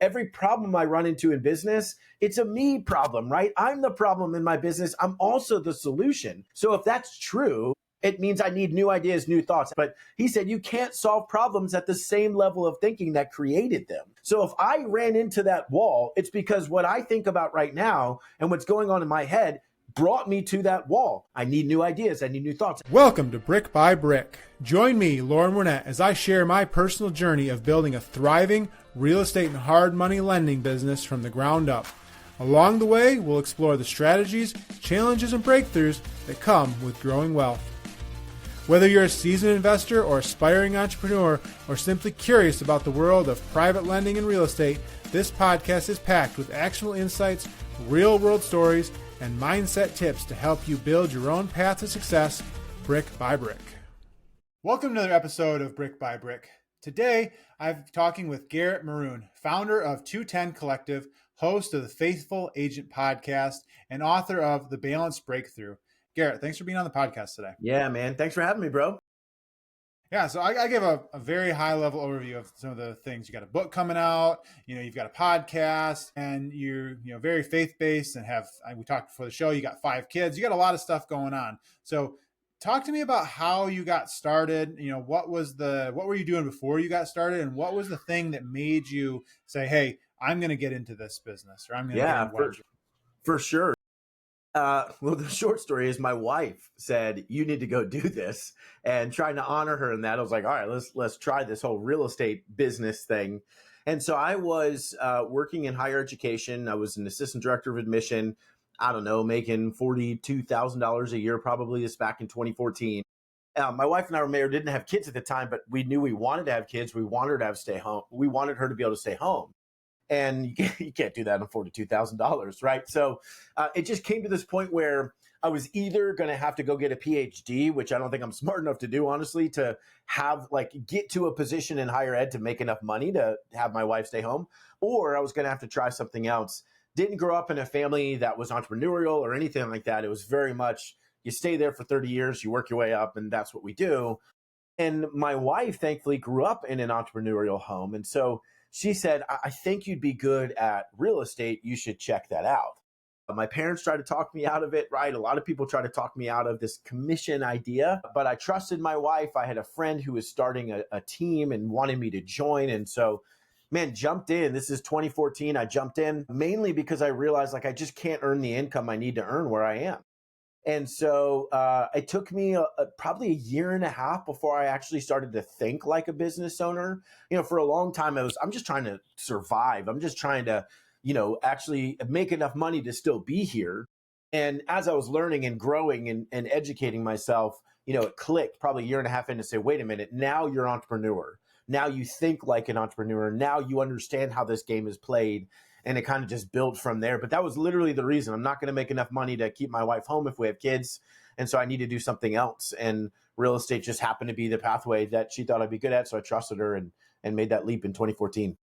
every problem I run into in business, it's a me problem, right? I'm the problem in my business. I'm also the solution. So if that's true, it means I need new ideas, new thoughts. But he said you can't solve problems at the same level of thinking that created them. So if I ran into that wall, it's because what I think about right now and what's going on in my head brought me to that wall. I need new ideas. I need new thoughts. Welcome to Brick by Brick. Join me, Loren Wernette, as I share my personal journey of building a thriving real estate and hard money lending business from the ground up. Along the way, we'll explore the strategies, challenges, and breakthroughs that come with growing wealth. Whether you're a seasoned investor or aspiring entrepreneur or simply curious about the world of private lending and real estate, this podcast is packed with actionable insights, real-world stories, and mindset tips to help you build your own path to success brick by brick. Welcome to another episode of Brick by Brick. Today, I'm talking with Garrett Maroon, founder of 210 Collective, host of the Faithful Agent podcast, and author of The Balanced Breakthrough. Garrett, thanks for being on the podcast today. Yeah, man. Thanks for having me, bro. Yeah, so I give a very high-level overview of some of the things. You got a book coming out, you've got a podcast, and you're very faith-based and we talked before the show, you got 5 kids. You got a lot of stuff going on. So talk to me about how you got started. What were you doing before you got started, and what was the thing that made you say, hey, I'm going to get into this business, or I'm going to get into for sure. Well, the short story is my wife said, you need to go do this, and trying to honor her in that. I was like, all right, let's try this whole real estate business thing. And so I was working in higher education. I was an assistant director of admission, I don't know, making $42,000 a year, probably. This back in 2014. My wife and I were married, didn't have kids at the time, but we knew we wanted to have kids. We wanted her to stay home. We wanted her to be able to stay home. And you can't do that on $42,000, right? So it just came to this point where I was either going to have to go get a PhD, which I don't think I'm smart enough to do, honestly, to get to a position in higher ed to make enough money to have my wife stay home, or I was going to have to try something else. Didn't grow up in a family that was entrepreneurial or anything like that. It was very much, you stay there for 30 years, you work your way up, and that's what we do. And my wife, thankfully, grew up in an entrepreneurial home. And so she said, I think you'd be good at real estate. You should check that out. My parents tried to talk me out of it, right? A lot of people try to talk me out of this commission idea, but I trusted my wife. I had a friend who was starting a team and wanted me to join. And so, jumped in. This is 2014. I jumped in mainly because I realized I just can't earn the income I need to earn where I am. And so it took me probably a year and a half before I actually started to think like a business owner. For a long time, I'm just trying to survive. I'm just trying to, actually make enough money to still be here. And as I was learning and growing and educating myself, it clicked probably a year and a half in to say, wait a minute, now you're an entrepreneur. Now you think like an entrepreneur. Now you understand how this game is played. And it kind of just built from there. But that was literally the reason. I'm not going to make enough money to keep my wife home if we have kids. And so I need to do something else. And real estate just happened to be the pathway that she thought I'd be good at. So I trusted her and made that leap in 2014.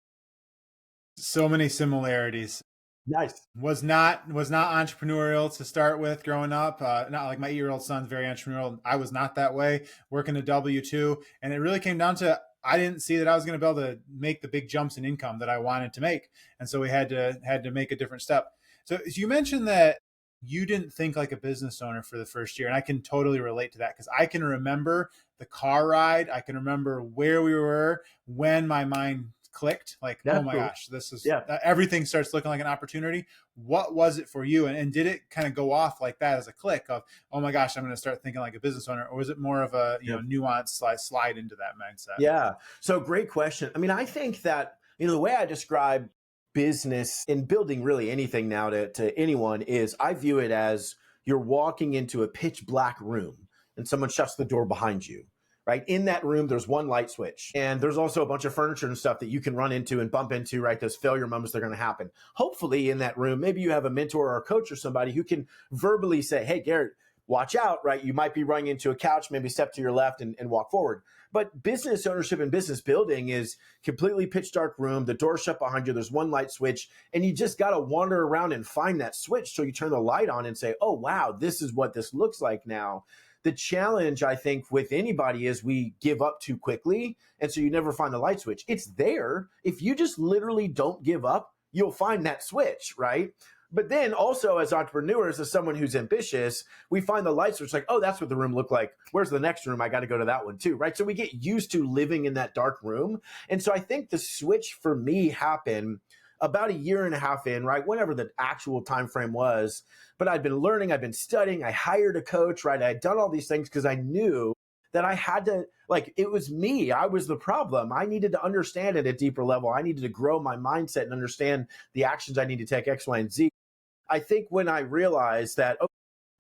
So many similarities. Nice. Was not entrepreneurial to start with growing up. Not like my 8-year-old son's very entrepreneurial. I was not that way, working a W-2. And it really came down to, I didn't see that I was going to be able to make the big jumps in income that I wanted to make. And so we had to make a different step. So you mentioned that you didn't think like a business owner for the first year. And I can totally relate to that because I can remember the car ride. I can remember where we were when my mind clicked. Like, That's oh my cool. gosh, this is, everything starts looking like an opportunity. What was it for you? And did it kind of go off like that as a click of, oh my gosh, I'm going to start thinking like a business owner? Or was it more of a nuanced slide into that mindset? Yeah. So great question. I think that, the way I describe business and building really anything now to anyone is I view it as you're walking into a pitch black room and someone shuts the door behind you. Right? In that room, there's one light switch. And there's also a bunch of furniture and stuff that you can run into and bump into, right? Those failure moments that are going to happen. Hopefully in that room, maybe you have a mentor or a coach or somebody who can verbally say, hey, Garrett, watch out, right? You might be running into a couch, maybe step to your left and walk forward. But business ownership and business building is completely pitch dark room. The door's shut behind you. There's one light switch. And you just got to wander around and find that switch. So you turn the light on and say, oh, wow, this is what this looks like now. the challenge, I think, with anybody is we give up too quickly. And so you never find the light switch. It's there. If you just literally don't give up, you'll find that switch, right? But then also as entrepreneurs, as someone who's ambitious, we find the light switch like, oh, that's what the room looked like. Where's the next room? I got to go to that one too, right? So we get used to living in that dark room. And so I think the switch for me happened about a year and a half in, right? Whenever the actual time frame was. But I'd been learning, I'd been studying, I hired a coach, right? I had done all these things because I knew that I had to, like, it was me. I was the problem. I needed to understand it at a deeper level. I needed to grow my mindset and understand the actions I need to take, X, Y, and Z. I think when I realized that, oh,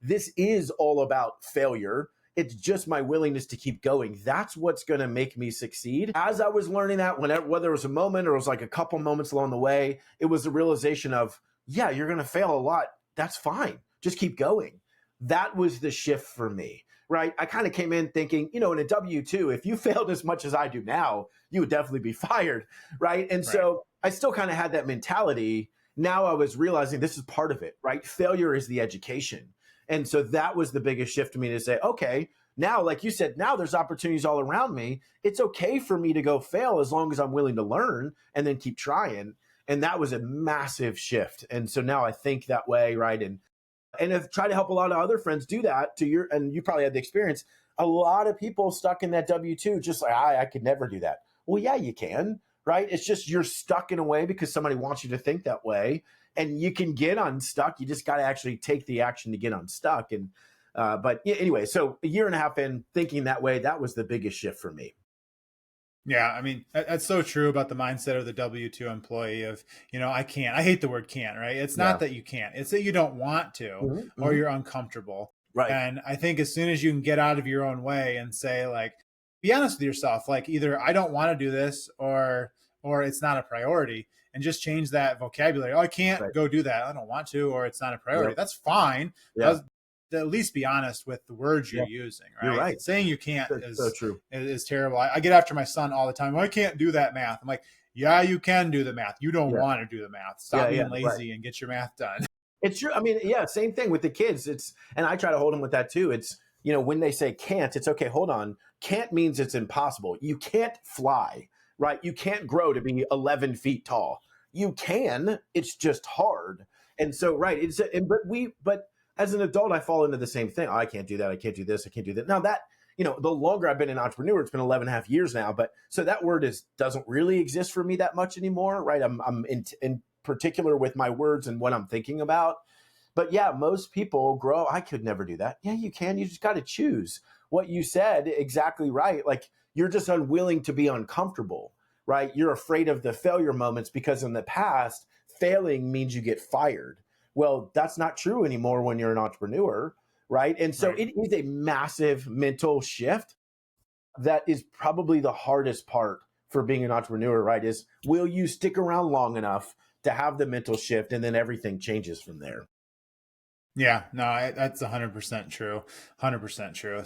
this is all about failure, it's just my willingness to keep going. That's what's going to make me succeed. As I was learning that, whether it was a moment or it was like a couple moments along the way, it was the realization of, yeah, you're going to fail a lot. That's fine. Just keep going. That was the shift for me, right? I kind of came in thinking, in a W-2, if you failed as much as I do now, you would definitely be fired, right? And so I still kind of had that mentality. Now I was realizing this is part of it, right? Failure is the education. And so that was the biggest shift to me to say, okay, now, like you said, now there's opportunities all around me. It's okay for me to go fail as long as I'm willing to learn and then keep trying. And that was a massive shift. And so now I think that way, right? And I've tried to help a lot of other friends do that and you probably had the experience. A lot of people stuck in that W-2, just like, I could never do that. Well, yeah, you can, right? It's just you're stuck in a way because somebody wants you to think that way. And you can get unstuck. You just got to actually take the action to get unstuck. And but anyway, so a year and a half in thinking that way, that was the biggest shift for me. Yeah, I mean, that's so true about the mindset of the W-2 employee of, I can't. I hate the word can't, right? It's not that you can't. It's that you don't want to or you're uncomfortable. Right. And I think as soon as you can get out of your own way and say, like, be honest with yourself, like either I don't want to do this or it's not a priority, and just change that vocabulary. Oh, I can't go do that. I don't want to, or it's not a priority. Yep. That's fine. Yeah. At least be honest with the words you're using, right? You're right. Saying you can't is so true. Is terrible. I get after my son all the time. Well, I can't do that math. I'm like, yeah, you can do the math. You don't want to do the math. Stop being lazy and get your math done. It's true. I mean, yeah, same thing with the kids. And I try to hold them with that too. It's, when they say can't, it's okay, hold on. Can't means it's impossible. You can't fly, right? You can't grow to be 11 feet tall. You can, it's just hard. And so, right. But as an adult, I fall into the same thing. Oh, I can't do that. I can't do this. I can't do that. Now that, the longer I've been an entrepreneur, it's been 11 and a half years now. But so that word doesn't really exist for me that much anymore, right? I'm in particular with my words and what I'm thinking about. But yeah, most people grow. I could never do that. Yeah, you can. You just got to choose. What you said, exactly right. Like you're just unwilling to be uncomfortable, right? You're afraid of the failure moments because in the past, failing means you get fired. Well, that's not true anymore when you're an entrepreneur, right? And so it is a massive mental shift that is probably the hardest part for being an entrepreneur, right? Is will you stick around long enough to have the mental shift and then everything changes from there? Yeah, no, that's 100% true. 100% true.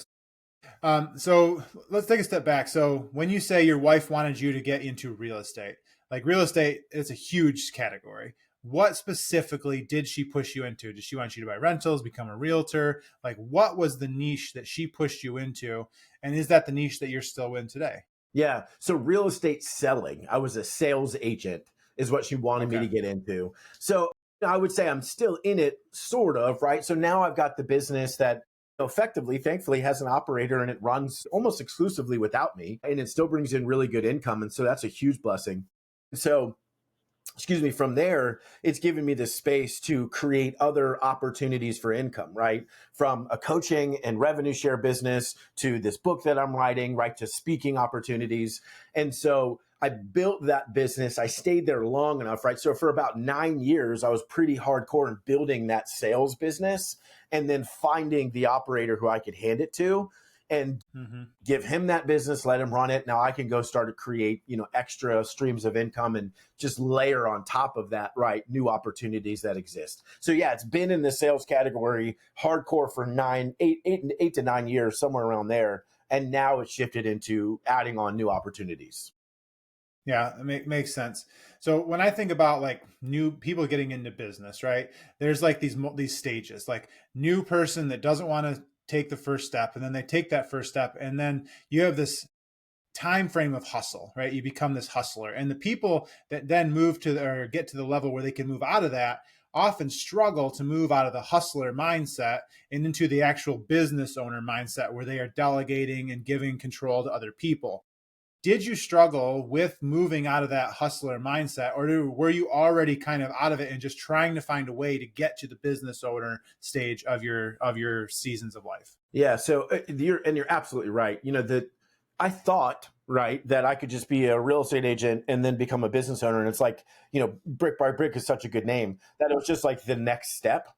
So let's take a step back. So when you say your wife wanted you to get into real estate, like real estate is a huge category. What specifically did she push you into? Did she want you to buy rentals, become a realtor? Like what was the niche that she pushed you into? And is that the niche that you're still in today? Yeah. So real estate selling, I was a sales agent is what she wanted me to get into. So I would say I'm still in it sort of, right? So now I've got the business that effectively, thankfully, has an operator and it runs almost exclusively without me. And it still brings in really good income. And so that's a huge blessing. So from there, it's given me the space to create other opportunities for income, right? From a coaching and revenue share business to this book that I'm writing, right? To speaking opportunities. And so I built that business. I stayed there long enough, right? So for about 9 years, I was pretty hardcore in building that sales business and then finding the operator who I could hand it to and give him that business, let him run it. Now I can go start to create, extra streams of income and just layer on top of that, right, new opportunities that exist. So yeah, it's been in the sales category hardcore for 8 to 9 years, somewhere around there. And now it's shifted into adding on new opportunities. Yeah, it makes sense. So when I think about like new people getting into business, right, there's like these stages, like new person that doesn't want to take the first step, and then they take that first step, and then you have this time frame of hustle, right? You become this hustler, and the people that then move to or get to the level where they can move out of that often struggle to move out of the hustler mindset and into the actual business owner mindset, where they are delegating and giving control to other people. Did you struggle with moving out of that hustler mindset, or were you already kind of out of it and just trying to find a way to get to the business owner stage of your seasons of life? Yeah. So you're absolutely right. I thought, right, that I could just be a real estate agent and then become a business owner. And it's like, Brick by Brick is such a good name that it was just like the next step. Oh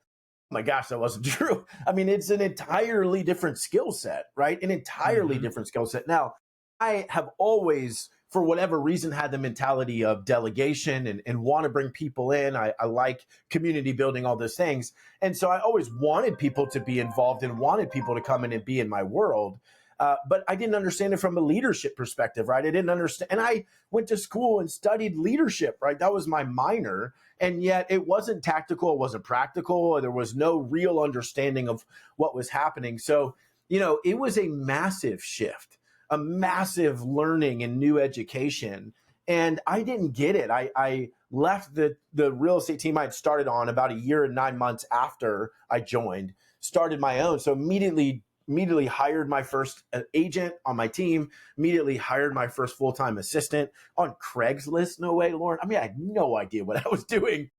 my gosh, that wasn't true. I mean, it's an entirely different skill set, right? An entirely different skill set. Now, I have always, for whatever reason, had the mentality of delegation and want to bring people in. I like community building, all those things. And so I always wanted people to be involved and wanted people to come in and be in my world. But I didn't understand it from a leadership perspective, right? I didn't understand. And I went to school and studied leadership, right? That was my minor. And yet it wasn't tactical. It wasn't practical. There was no real understanding of what was happening. So, it was a massive shift, a massive learning and new education. And I didn't get it. I left the real estate team I had started on about a year and 9 months after I joined, started my own. So immediately hired my first agent on my team, immediately hired my first full-time assistant on Craigslist. No way, Loren. I mean, I had no idea what I was doing.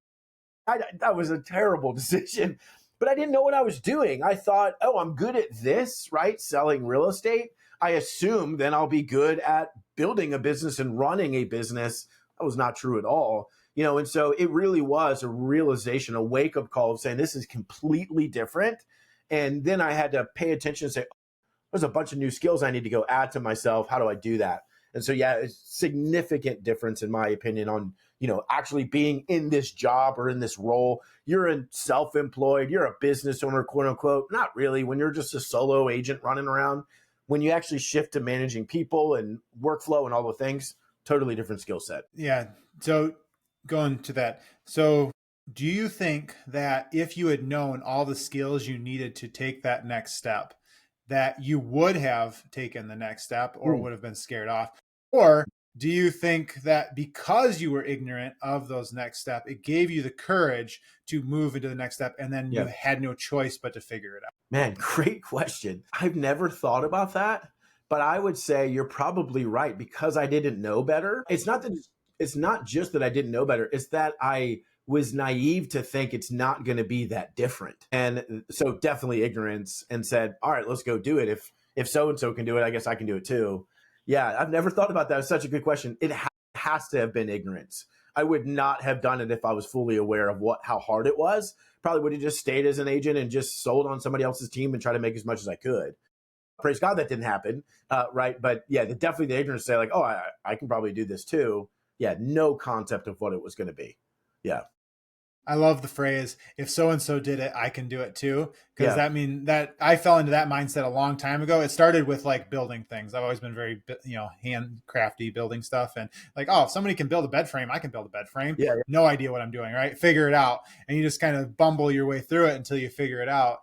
That was a terrible decision, but I didn't know what I was doing. I thought, oh, I'm good at this, right? Selling real estate. I assume then I'll be good at building a business and running a business. That was not true at all. And so it really was a realization, a wake-up call of saying this is completely different. And then I had to pay attention and say, oh, there's a bunch of new skills I need to go add to myself. How do I do that? And so, yeah, it's significant difference, in my opinion, on, actually being in this job or in this role. You're in self-employed, you're a business owner, quote unquote. Not really. When you're just a solo agent running around, when you actually shift to managing people and workflow and all the things, totally different skill set. Yeah. So going to that. So do you think that if you had known all the skills you needed to take that next step, that you would have taken the next step or would have been scared off? Or do you think that because you were ignorant of those next step, it gave you the courage to move into the next step and then you had no choice but to figure it out? Man, great question. I've never thought about that, but I would say you're probably right because I didn't know better. It's not just that I didn't know better. It's that I was naive to think it's not going to be that different. And so definitely ignorance, and said, all right, let's go do it. If so-and-so can do it, I guess I can do it too. Yeah, I've never thought about that. It's such a good question. It has to have been ignorance. I would not have done it if I was fully aware of how hard it was. Probably would have just stayed as an agent and just sold on somebody else's team and try to make as much as I could. Praise God that didn't happen, right? But yeah, definitely the ignorance say like, oh, I can probably do this too. Yeah, no concept of what it was going to be. Yeah. I love the phrase, if so-and-so did it, I can do it too. Because that means that I fell into that mindset a long time ago. It started with like building things. I've always been very, handcrafty building stuff. And like, oh, if somebody can build a bed frame, I can build a bed frame. Yeah. No idea what I'm doing, right? Figure it out. And you just kind of bumble your way through it until you figure it out.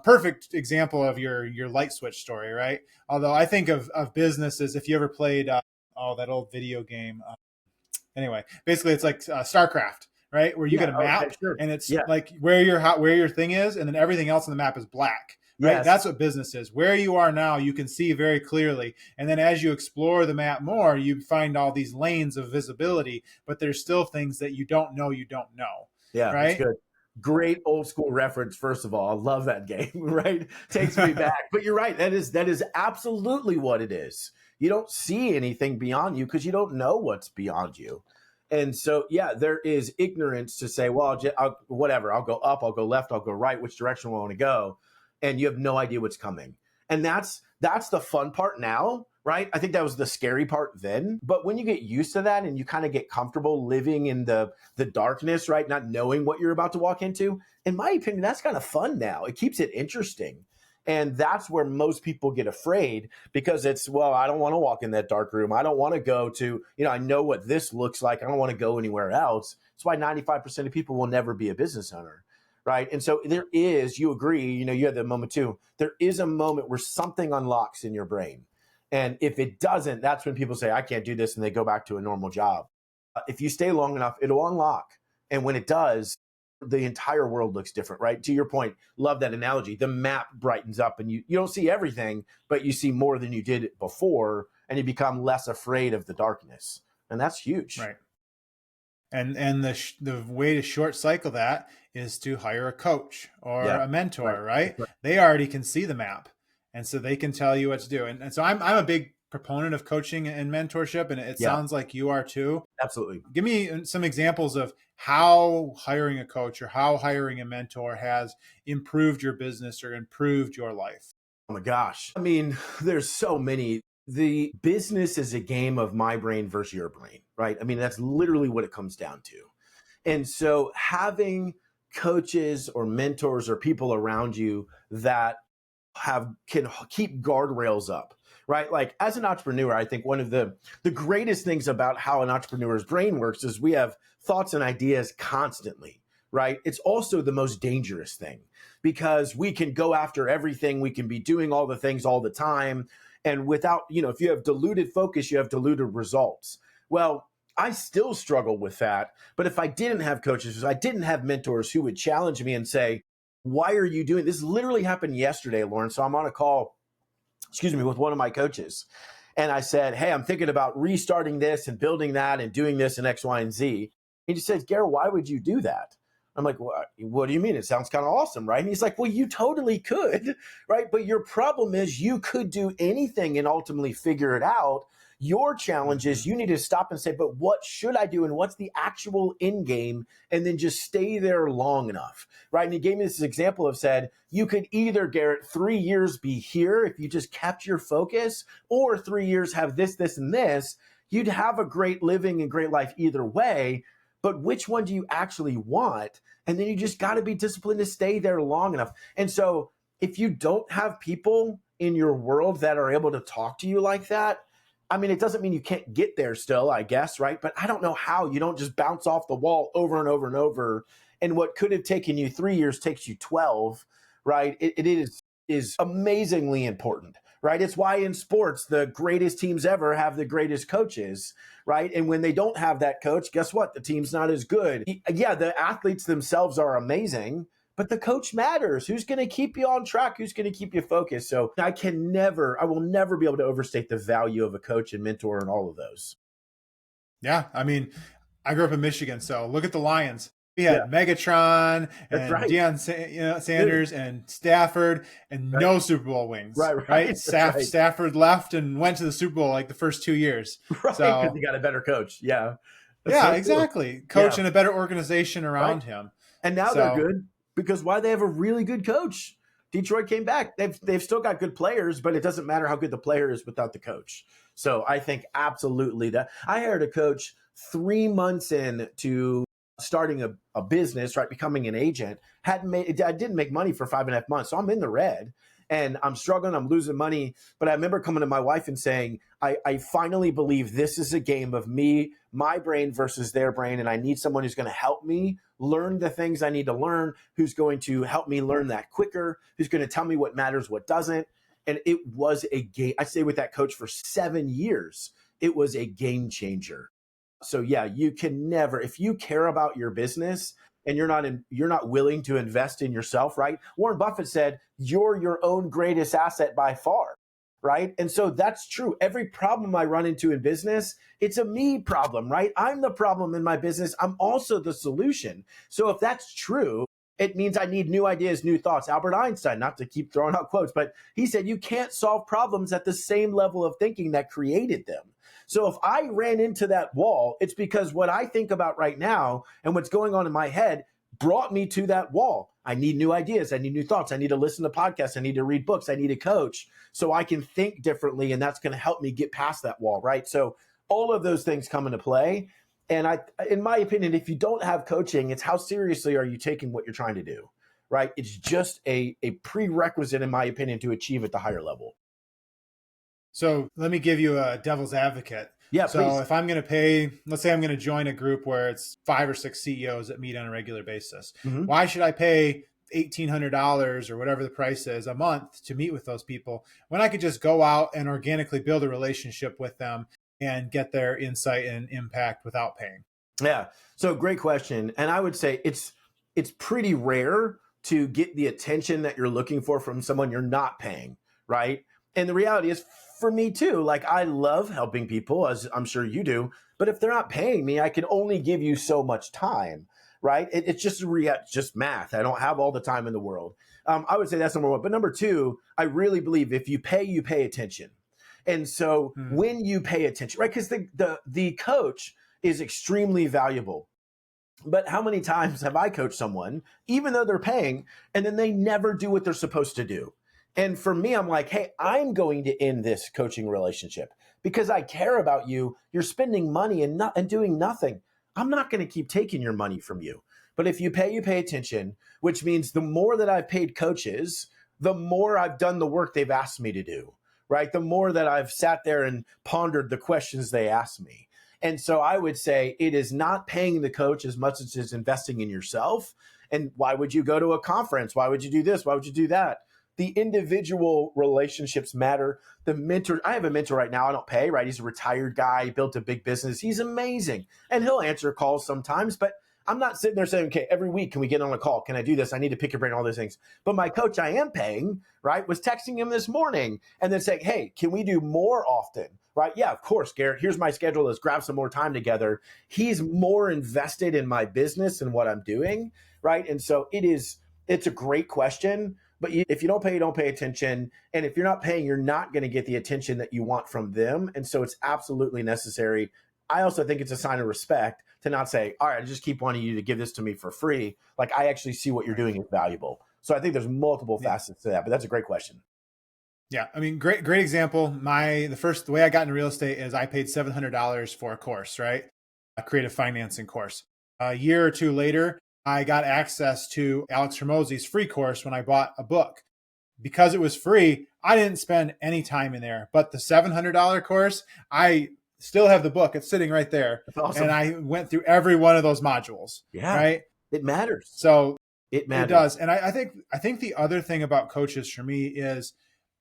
Perfect example of your light switch story, right? Although I think of businesses, if you ever played, that old video game. Anyway, basically it's like StarCraft. Right, where you get a map, and it's like where your thing is, and then everything else on the map is black. Right, that's what business is. Where you are now, you can see very clearly, and then as you explore the map more, you find all these lanes of visibility. But there's still things that you don't know. Yeah, right. That's good. Great old school reference. First of all, I love that game. Right, takes me back. But you're right. That is absolutely what it is. You don't see anything beyond you because you don't know what's beyond you. And so, yeah, there is ignorance to say, well, whatever, I'll go up, I'll go left, I'll go right, which direction will I want to go? And you have no idea what's coming. And that's the fun part now, right? I think that was the scary part then. But when you get used to that and you kind of get comfortable living in the darkness, right, not knowing what you're about to walk into, in my opinion, that's kind of fun now. It keeps it interesting. And that's where most people get afraid because it's, well, I don't want to walk in that dark room. I don't want to go to, I know what this looks like. I don't want to go anywhere else. That's why 95% of people will never be a business owner, right? And so there is, you agree, you had the moment too. There is a moment where something unlocks in your brain. And if it doesn't, that's when people say, I can't do this. And they go back to a normal job. If you stay long enough, it'll unlock. And when it does, the entire world looks different, right? To your point, love that analogy. The map brightens up and you don't see everything, but you see more than you did before, and you become less afraid of the darkness. And that's huge. Right. And the way to short cycle that is to hire a coach or a mentor, right? They already can see the map, and so they can tell you what to do. And so I'm a big proponent of coaching and mentorship, and it sounds like you are too. Absolutely. Give me some examples of how hiring a coach or how hiring a mentor has improved your business or improved your life. Oh my gosh. I mean, there's so many. The business is a game of my brain versus your brain, right? I mean, that's literally what it comes down to. And so having coaches or mentors or people around you that can keep guardrails up, right? Like as an entrepreneur, I think one of the greatest things about how an entrepreneur's brain works is we have thoughts and ideas constantly, right? It's also the most dangerous thing because we can go after everything. We can be doing all the things all the time. And without, if you have diluted focus, you have diluted results. Well, I still struggle with that. But if I didn't have coaches, if I didn't have mentors who would challenge me and say, why are you doing this? Literally happened yesterday, Loren. So I'm on a call, with one of my coaches. And I said, hey, I'm thinking about restarting this and building that and doing this and X, Y, and Z. He just says, Garrett, why would you do that? I'm like, what do you mean? It sounds kind of awesome, right? And he's like, well, you totally could, right? But your problem is you could do anything and ultimately figure it out. Your challenge is you need to stop and say, but what should I do? And what's the actual end game? And then just stay there long enough, right? And he gave me this example of said, you could either, Garrett, 3 years be here if you just kept your focus, or 3 years have this, this, and this. You'd have a great living and great life either way. But which one do you actually want? And then you just got to be disciplined to stay there long enough. And so if you don't have people in your world that are able to talk to you like that, I mean, it doesn't mean you can't get there still, I guess, right? But I don't know how. You don't just bounce off the wall over and over and over. And what could have taken you 3 years takes you 12, right? It is amazingly important, right? It's why in sports, the greatest teams ever have the greatest coaches, right? And when they don't have that coach, guess what? The team's not as good. Yeah, the athletes themselves are amazing, but the coach matters. Who's going to keep you on track? Who's going to keep you focused? So I will never be able to overstate the value of a coach and mentor and all of those. Yeah. I mean, I grew up in Michigan, so look at the Lions. We had Megatron and Deion Sanders and Stafford and no Super Bowl wins. Right. Stafford left and went to the Super Bowl like the first 2 years. Right. Because he got a better coach. Yeah. So exactly. Coach and a better organization around him. And now they're good because why? They have a really good coach. Detroit came back. They've still got good players, but it doesn't matter how good the player is without the coach. So I think absolutely that I hired a coach 3 months into starting a business, right? Becoming an agent. I didn't make money for 5.5 months. So I'm in the red and I'm struggling. I'm losing money. But I remember coming to my wife and saying, I finally believe this is a game of my brain versus their brain. And I need someone who's going to help me learn the things I need to learn, who's going to help me learn that quicker, who's going to tell me what matters, what doesn't. And it was a game. I stayed with that coach for 7 years. It was a game changer. So yeah, you can never, if you care about your business and you're not willing to invest in yourself, right? Warren Buffett said, you're your own greatest asset by far, right? And so that's true. Every problem I run into in business, it's a me problem, right? I'm the problem in my business. I'm also the solution. So if that's true, it means I need new ideas, new thoughts. Albert Einstein, not to keep throwing out quotes, but he said, you can't solve problems at the same level of thinking that created them. So if I ran into that wall, it's because what I think about right now and what's going on in my head brought me to that wall. I need new ideas. I need new thoughts. I need to listen to podcasts. I need to read books. I need a coach so I can think differently. And that's going to help me get past that wall, right? So all of those things come into play. And in my opinion, if you don't have coaching, it's how seriously are you taking what you're trying to do, right? It's just a prerequisite, in my opinion, to achieve at the higher level. So let me give you a devil's advocate. Yeah, So please. if I'm going to pay, let's say I'm going to join a group where it's 5 or 6 CEOs that meet on a regular basis. Hmm. Why should I pay $1,800 or whatever the price is a month to meet with those people when I could just go out and organically build a relationship with them and get their insight and impact without paying? Yeah. So great question. And I would say it's pretty rare to get the attention that you're looking for from someone you're not paying, right? And the reality is for me too, like I love helping people as I'm sure you do, but if they're not paying me, I can only give you so much time, right? It's just just math. I don't have all the time in the world. I would say that's number one. But number two, I really believe if you pay attention. And so Hmm. when you pay attention, right? Because the coach is extremely valuable. But how many times have I coached someone, even though they're paying, and then they never do what they're supposed to do? And for me, I'm like, hey, I'm going to end this coaching relationship because I care about you. You're spending money and doing nothing. I'm not going to keep taking your money from you. But if you pay attention, which means the more that I've paid coaches, the more I've done the work they've asked me to do, right? The more that I've sat there and pondered the questions they asked me. And so I would say it is not paying the coach as much as it's investing in yourself. And why would you go to a conference? Why would you do this? Why would you do that? The individual relationships matter. The mentor, I have a mentor right now. I don't pay, right? He's a retired guy. He built a big business. He's amazing. And he'll answer calls sometimes, but I'm not sitting there saying, okay, every week, can we get on a call? Can I do this? I need to pick your brain, all those things. But my coach I am paying, right, was texting him this morning and then saying, hey, can we do more often? Right? Yeah, of course, Garrett. Here's my schedule. Let's grab some more time together. He's more invested in my business and what I'm doing, right? And so it's a great question. But if you don't pay, you don't pay attention. And if you're not paying, you're not going to get the attention that you want from them. And so it's absolutely necessary. I also think it's a sign of respect to not say, all right, I just keep wanting you to give this to me for free. Like I actually see what you're Right. doing is valuable. So I think there's multiple Yeah. facets to that, but that's a great question. Yeah, I mean, great example. The way I got into real estate is I paid $700 for a course, right? A creative financing course. A year or two later, I got access to Alex Hermosi's free course when I bought a book. Because it was free, I didn't spend any time in there. But the $700 course, I still have the book. It's sitting right there. That's And awesome. I went through every one of those modules, Yeah, right? it matters. So It it matters. does. And I think the other thing about coaches for me is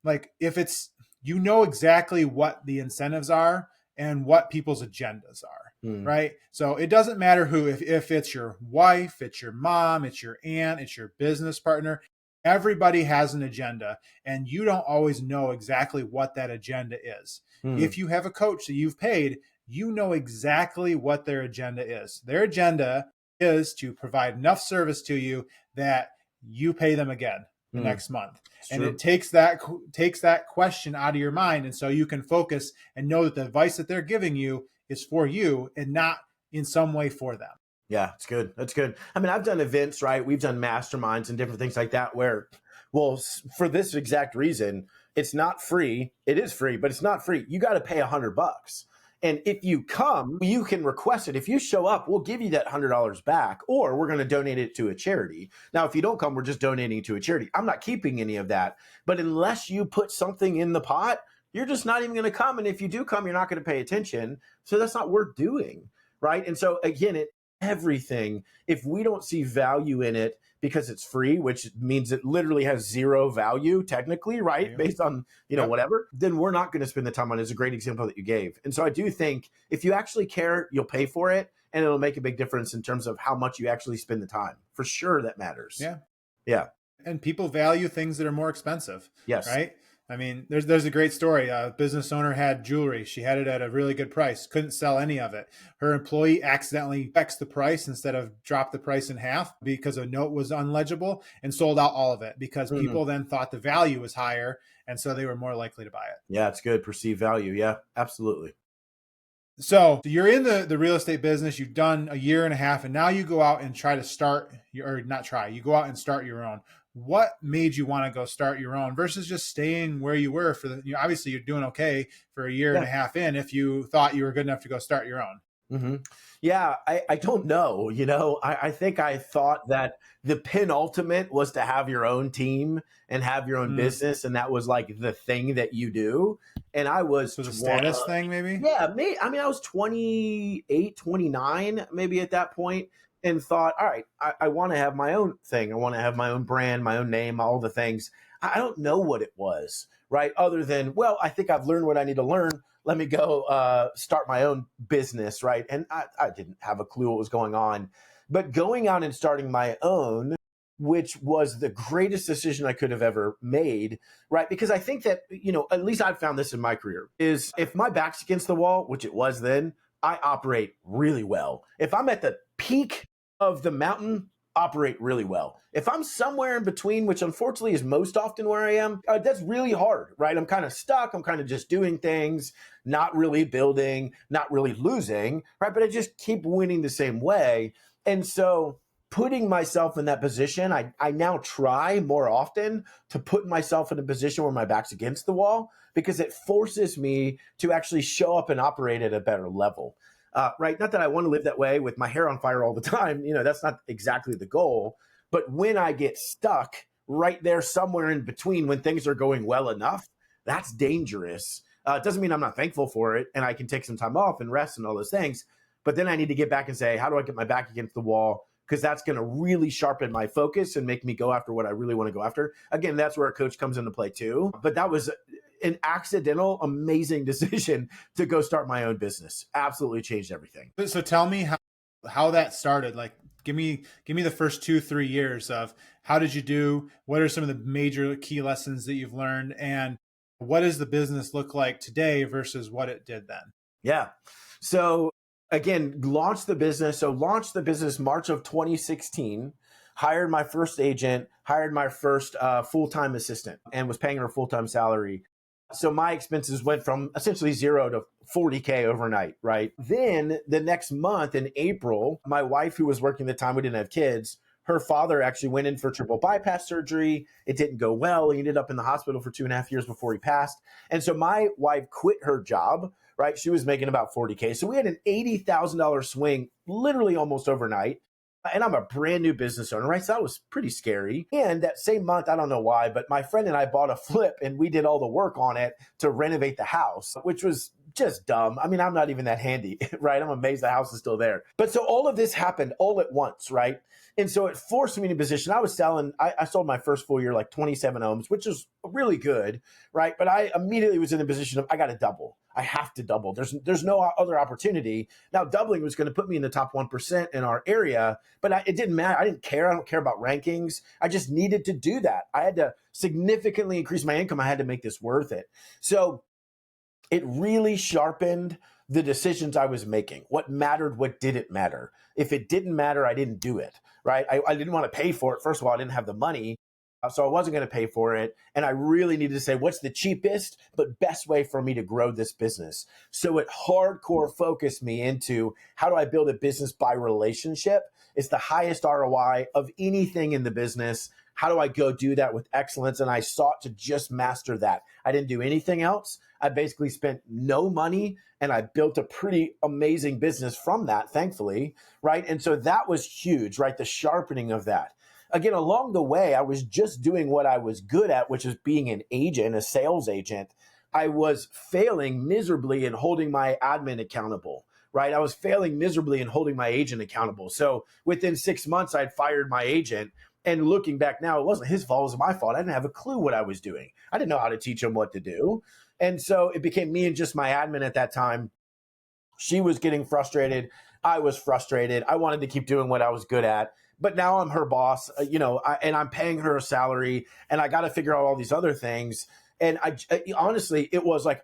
like if it's exactly what the incentives are and what people's agendas are, Mm, right? So it doesn't matter who, if it's your wife, it's your mom, it's your aunt, it's your business partner, everybody has an agenda and you don't always know exactly what that agenda is. mm, If you have a coach that you've paid, you know exactly what their agenda is. Their agenda is to provide enough service to you that you pay them again the mm. next month. It's And it true. takes that question out of your mind, and so you can focus and know that the advice that they're giving you is for you and not in some way for them. Yeah, it's good. That's good. I mean, I've done events, right? We've done masterminds and different things like that where, well, for this exact reason, it's not free. It is free, but it's not free. You got to pay $100. And if you come, you can request it. If you show up, we'll give you that $100 back, or we're going to donate it to a charity. Now, if you don't come, we're just donating to a charity. I'm not keeping any of that. But unless you put something in the pot, you're just not even going to come. And if you do come, you're not going to pay attention. So that's not worth doing. Right. And so again, everything, if we don't see value in it because it's free, which means it literally has zero value technically, right, Yeah. based on Yep. whatever, then we're not going to spend the time on it. Is a great example that you gave. And so I do think if you actually care, you'll pay for it, and it'll make a big difference in terms of how much you actually spend the time. For sure that matters. Yeah. Yeah. And people value things that are more expensive, Yes. right? I mean, there's a great story. A business owner had jewelry. She had it at a really good price, couldn't sell any of it. Her employee accidentally fixed the price instead of dropped the price in half because a note was unlegible and sold out all of it because Mhm. people then thought the value was higher. And so they were more likely to buy it. Yeah, it's good. Perceived value. Yeah, absolutely. So you're in the real estate business, you've done a year and a half, and now you go out and try to start or not try, you go out and start your own. What made you want to go start your own versus just staying where you were obviously you're doing okay for a year and Yeah. a half in if you thought you were good enough to go start your own. hmm Yeah, I don't know. I think I thought that the penultimate was to have your own team and have your own Mm. business, and that was like the thing that you do. And I was So the status thing, maybe? yeah, I was 28, 29, maybe at that point, and thought, all right, I want to have my own thing. I want to have my own brand, my own name, all the things. I don't know what it was, right? Other than, well, I think I've learned what I need to learn. Let me go start my own business, right? And I didn't have a clue what was going on. But going out and starting my own, which was the greatest decision I could have ever made, right? Because I think that, at least I've found this in my career, is if my back's against the wall, which it was then, I operate really well. If I'm at the peak of the mountain, operate really well. If I'm somewhere in between, which unfortunately is most often where I am, that's really hard, right? I'm kind of stuck. I'm kind of just doing things, not really building, not really losing, right? But I just keep winning the same way. And so putting myself in that position, I now try more often to put myself in a position where my back's against the wall, because it forces me to actually show up and operate at a better level. Right? Not that I want to live that way with my hair on fire all the time. That's not exactly the goal. But when I get stuck right there somewhere in between when things are going well enough, that's dangerous. It doesn't mean I'm not thankful for it and I can take some time off and rest and all those things. But then I need to get back and say, how do I get my back against the wall? Because that's going to really sharpen my focus and make me go after what I really want to go after. Again, that's where a coach comes into play too. But that was an accidental, amazing decision to go start my own business. Absolutely changed everything. So tell me how that started. Like, give me the first 2-3 years of how did you do? What are some of the major key lessons that you've learned? And what does the business look like today versus what it did then? Yeah. So again, launched the business. So launched the business March of 2016, hired my first agent, hired my first full-time assistant, and was paying her full-time salary. So my expenses went from essentially 0 to 40K overnight, right? Then the next month in April, my wife, who was working at the time, we didn't have kids, her father actually went in for triple bypass surgery. It didn't go well. He ended up in the hospital for 2.5 years before he passed. And so my wife quit her job, right? She was making about 40K. So we had an $80,000 swing literally almost overnight. And I'm a brand new business owner, right? So that was pretty scary. And that same month, I don't know why, but my friend and I bought a flip and we did all the work on it to renovate the house, which was just dumb. I mean, I'm not even that handy, right? I'm amazed the house is still there. But so all of this happened all at once, right? And so it forced me in a position. I sold my first full year like 27 homes, which is really good, right? But I immediately was in a position of, I got to double. I have to double. There's no other opportunity. Now, doubling was going to put me in the top 1% in our area, but it didn't matter. I didn't care. I don't care about rankings. I just needed to do that. I had to significantly increase my income. I had to make this worth it. So it really sharpened the decisions I was making. What mattered, what didn't matter. If it didn't matter, I didn't do it, right? I didn't want to pay for it. First of all, I didn't have the money. So I wasn't going to pay for it. And I really needed to say, what's the cheapest but best way for me to grow this business? So it hardcore focused me into, how do I build a business by relationship? It's the highest ROI of anything in the business. How do I go do that with excellence? And I sought to just master that. I didn't do anything else. I basically spent no money and I built a pretty amazing business from that, thankfully, right? And so that was huge, right? The sharpening of that. Again, along the way, I was just doing what I was good at, which is being an agent, a sales agent. I was failing miserably in holding my admin accountable, right? I was failing miserably in holding my agent accountable. So within 6 months, I'd fired my agent. And looking back now, it wasn't his fault, it was my fault. I didn't have a clue what I was doing. I didn't know how to teach him what to do. And so it became me and just my admin at that time. She was getting frustrated. I was frustrated. I wanted to keep doing what I was good at. But now I'm her boss, and I'm paying her a salary, and I got to figure out all these other things. And honestly, it was like,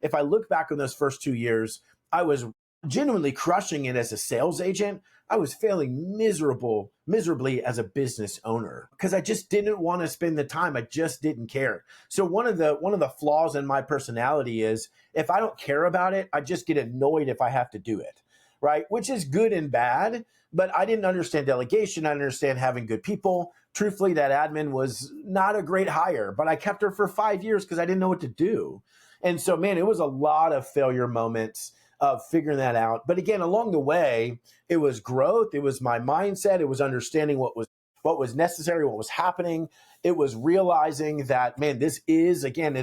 if I look back on those first 2 years, I was genuinely crushing it as a sales agent. I was failing miserably as a business owner because I just didn't want to spend the time. I just didn't care. So one of the flaws in my personality is, if I don't care about it, I just get annoyed if I have to do it, right? Which is good and bad. But I didn't understand delegation. I didn't understand having good people. Truthfully, that admin was not a great hire, but I kept her for 5 years because I didn't know what to do. And so, man, it was a lot of failure moments. of figuring that out. But again, along the way, it was growth. It was my mindset. It was understanding what was necessary, what was happening. It was realizing that, man, this is, again,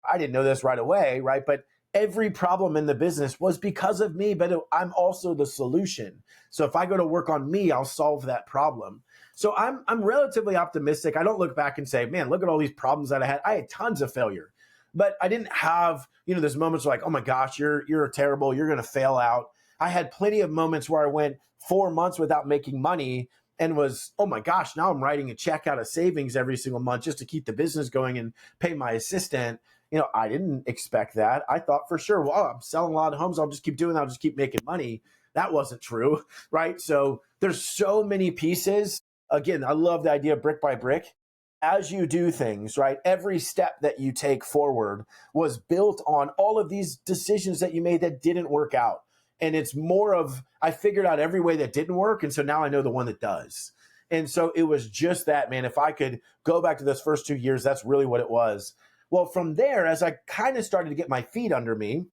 I didn't know this right away, right? But every problem in the business was because of me, but I'm also the solution. So if I go to work on me, I'll solve that problem. So I'm relatively optimistic. I don't look back and say, man, look at all these problems that I had. I had tons of failure, but I didn't have, those moments like, oh my gosh, you're terrible. You're going to fail out. I had plenty of moments where I went 4 months without making money and was, oh my gosh, now I'm writing a check out of savings every single month just to keep the business going and pay my assistant. I didn't expect that. I thought for sure, well, I'm selling a lot of homes. I'll just keep doing that. I'll just keep making money. That wasn't true, right? So there's so many pieces. Again, I love the idea of brick by brick. As you do things, right, every step that you take forward was built on all of these decisions that you made that didn't work out. And it's more of, I figured out every way that didn't work. And so now I know the one that does. And so it was just that, man, if I could go back to those first 2 years, that's really what it was. Well, from there, as I kind of started to get my feet under me,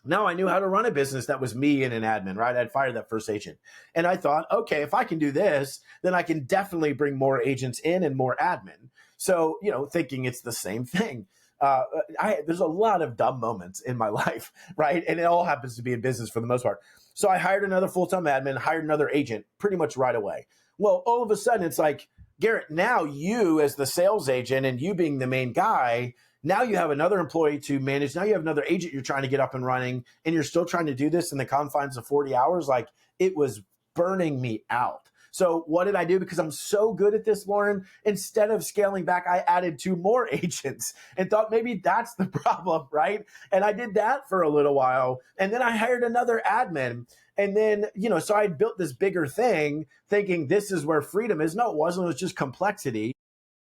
now I knew how to run a business that was me and an admin, right? I'd fired that first agent. And I thought, okay, if I can do this, then I can definitely bring more agents in and more admin. So, thinking it's the same thing. There's a lot of dumb moments in my life, right? And it all happens to be in business for the most part. So I hired another full-time admin, hired another agent pretty much right away. Well, all of a sudden it's like, Garrett, now you as the sales agent and you being the main guy, now you have another employee to manage. Now you have another agent you're trying to get up and running, and you're still trying to do this in the confines of 40 hours. Like, it was burning me out. So what did I do? Because I'm so good at this, Loren, instead of scaling back, I added 2 more agents and thought maybe that's the problem, right? And I did that for a little while. And then I hired another admin. And then, so I built this bigger thing thinking this is where freedom is. No, it wasn't. It was just complexity.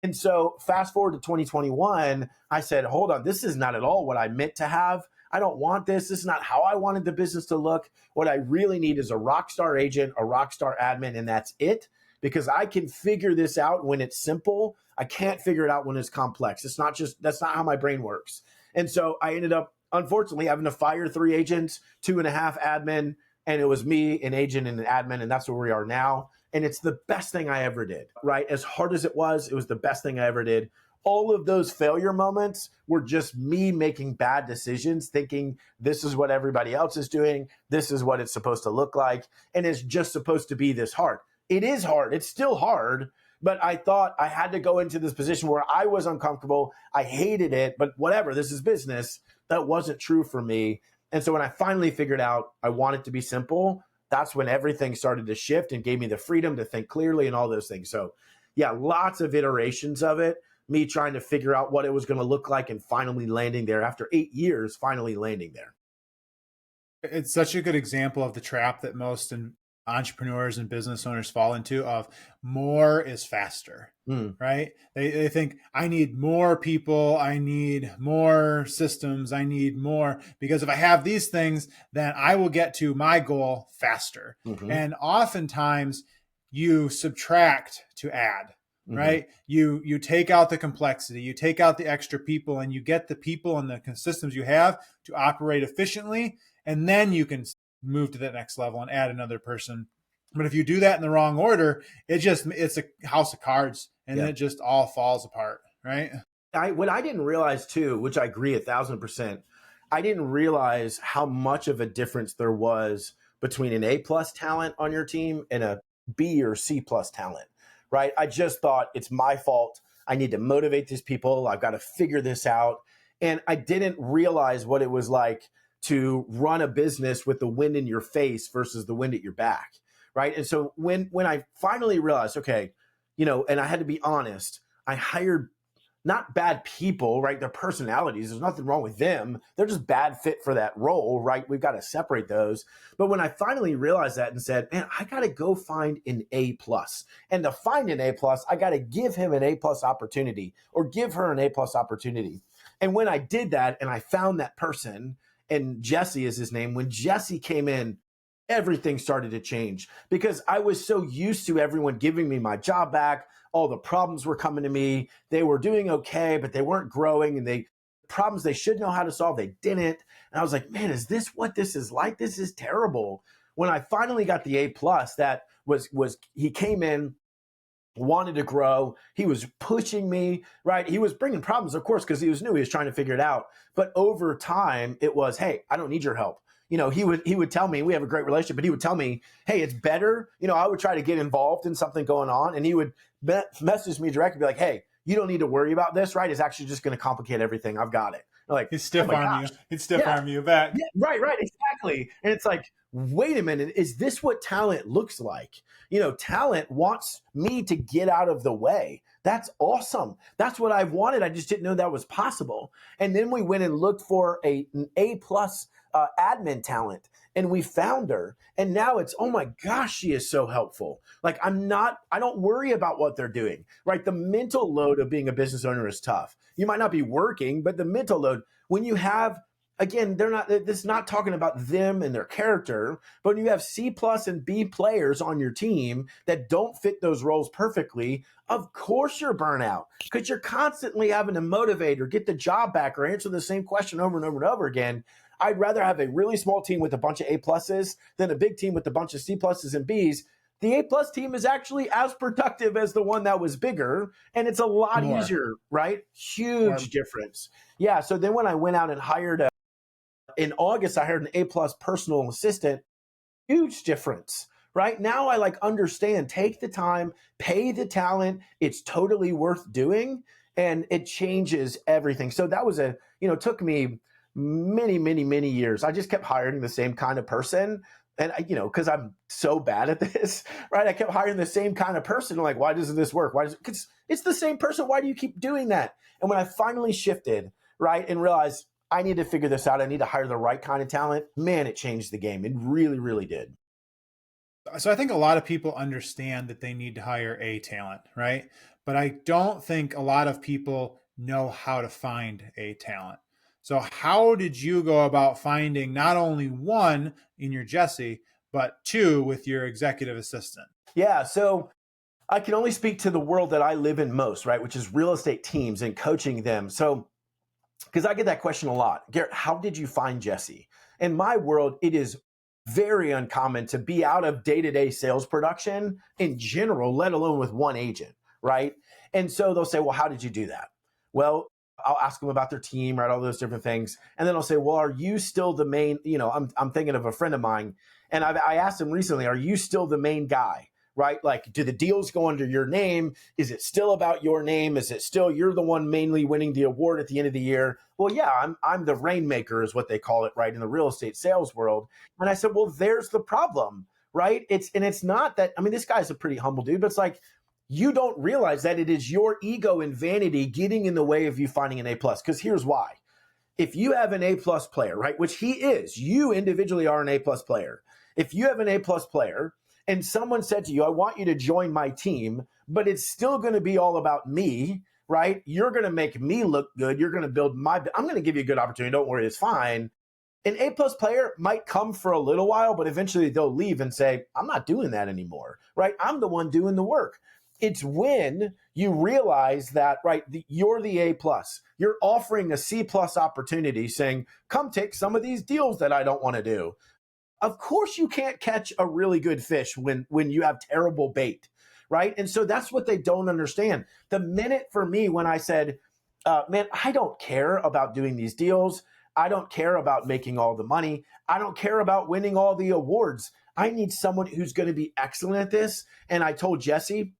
And so fast forward to 2021, I said, hold on, this is not at all what I meant to have. I don't want this. This is not how I wanted the business to look. What I really need is a rock star agent, a rock star admin, and that's it. Because I can figure this out when it's simple. I can't figure it out when it's complex. That's not how my brain works. And so I ended up, unfortunately, having to fire 3 agents, 2.5 admin, and it was me, an agent, and an admin, and that's where we are now. And it's the best thing I ever did, right? As hard as it was the best thing I ever did. All of those failure moments were just me making bad decisions, thinking this is what everybody else is doing. This is what it's supposed to look like. And it's just supposed to be this hard. It is hard. It's still hard. But I thought I had to go into this position where I was uncomfortable. I hated it, but whatever, this is business. That wasn't true for me. And so when I finally figured out I want it to be simple, that's when everything started to shift and gave me the freedom to think clearly and all those things. So yeah, lots of iterations of it, me trying to figure out what it was going to look like and finally landing there after 8 years, finally landing there. It's such a good example of the trap that most entrepreneurs and business owners fall into of more is faster, right? They think I need more people. I need more systems. I need more, because if I have these things, then I will get to my goal faster. And oftentimes you subtract to add, right? You take out the complexity, you take out the extra people, and you get the people and the systems you have to operate efficiently. And then you can move to that next level and add another person. But if you do that in the wrong order, it's a house of cards, and then it just all falls apart, right? What I didn't realize too, which I agree 1,000%, I didn't realize how much of a difference there was between an A+ talent on your team and a B or C+ talent, right? I just thought it's my fault. I need to motivate these people. I've got to figure this out. And I didn't realize what it was like to run a business with the wind in your face versus the wind at your back, right? And so when I finally realized, okay, and I had to be honest, I hired not bad people, right? Their personalities, there's nothing wrong with them. They're just bad fit for that role, right? We've got to separate those. But when I finally realized that and said, man, I got to go find an A+. And to find an A+, I got to give him an A+ opportunity or give her an A+ opportunity. And when I did that and I found that person, and Jesse is his name, when Jesse came in, everything started to change because I was so used to everyone giving me my job back. All the problems were coming to me. They were doing okay, but they weren't growing, and the problems they should know how to solve, they didn't. And I was like, man, is this what this is like? This is terrible. When I finally got the A plus, that was he came in, wanted to grow. He was pushing me, right? He was bringing problems, of course, because he was new. He was trying to figure it out. But over time, it was, hey, I don't need your help. He would tell me, we have a great relationship, but he would tell me, hey, it's better. I would try to get involved in something going on, and he would message me directly, be like, hey, you don't need to worry about this, right? It's actually just going to complicate everything. I've got it. Like, he'd stiff arm you. He'd stiff arm you back. Yeah, right, exactly. And it's like, wait a minute, is this what talent looks like? Talent wants me to get out of the way. That's awesome. That's what I've wanted. I just didn't know that was possible. And then we went and looked for an A plus admin talent, and we found her. And now it's, oh my gosh, she is so helpful. Like, I don't worry about what they're doing, right? The mental load of being a business owner is tough. You might not be working, but the mental load, when you have, again, this is not talking about them and their character, but when you have C plus and B players on your team that don't fit those roles perfectly, of course you're burnout, because you're constantly having to motivate or get the job back or answer the same question over and over and over again. I'd rather have a really small team with a bunch of A pluses than a big team with a bunch of C pluses and Bs. The A plus team is actually as productive as the one that was bigger, and it's a lot easier, right? Huge difference. Yeah. So then when I went out and hired in August, I hired an A plus personal assistant. Huge difference, right? Now I understand, take the time, pay the talent. It's totally worth doing, and it changes everything. So that was it took me many, many, many years. I just kept hiring the same kind of person. And because I'm so bad at this, right? I kept hiring the same kind of person. I'm like, why doesn't this work? Because it's the same person. Why do you keep doing that? And when I finally shifted, right, and realized I need to figure this out, I need to hire the right kind of talent, man, it changed the game. It really, really did. So I think a lot of people understand that they need to hire a talent, right? But I don't think a lot of people know how to find a talent. So how did you go about finding not only one in your Jesse, but two with your executive assistant? Yeah, so I can only speak to the world that I live in most, right, which is real estate teams and coaching them. So, because I get that question a lot. Garrett, how did you find Jesse? In my world, it is very uncommon to be out of day-to-day sales production in general, let alone with one agent, right? And so they'll say, well, how did you do that? Well, I'll ask them about their team, right? All those different things. And then I'll say, well, are you still the main, I'm thinking of a friend of mine, and I asked him recently, are you still the main guy, right? Like, do the deals go under your name? Is it still about your name? Is it still, you're the one mainly winning the award at the end of the year? Well, yeah, I'm the rainmaker is what they call it, right? In the real estate sales world. And I said, well, there's the problem, right? It's not that, this guy's a pretty humble dude, but it's like, you don't realize that it is your ego and vanity getting in the way of you finding an A plus. Because here's why. If you have an A plus player, right, which he is, you individually are an A plus player. If you have an A plus player and someone said to you, I want you to join my team, but it's still going to be all about me, right? You're going to make me look good. You're going to build I'm going to give you a good opportunity. Don't worry, it's fine. An A plus player might come for a little while, but eventually they'll leave and say, I'm not doing that anymore, right? I'm the one doing the work. It's when you realize that, right, you're the A plus. You're offering a C plus opportunity saying, come take some of these deals that I don't want to do. Of course you can't catch a really good fish when you have terrible bait, right? And so that's what they don't understand. The minute for me when I said, man, I don't care about doing these deals. I don't care about making all the money. I don't care about winning all the awards. I need someone who's going to be excellent at this. And I told Jesse,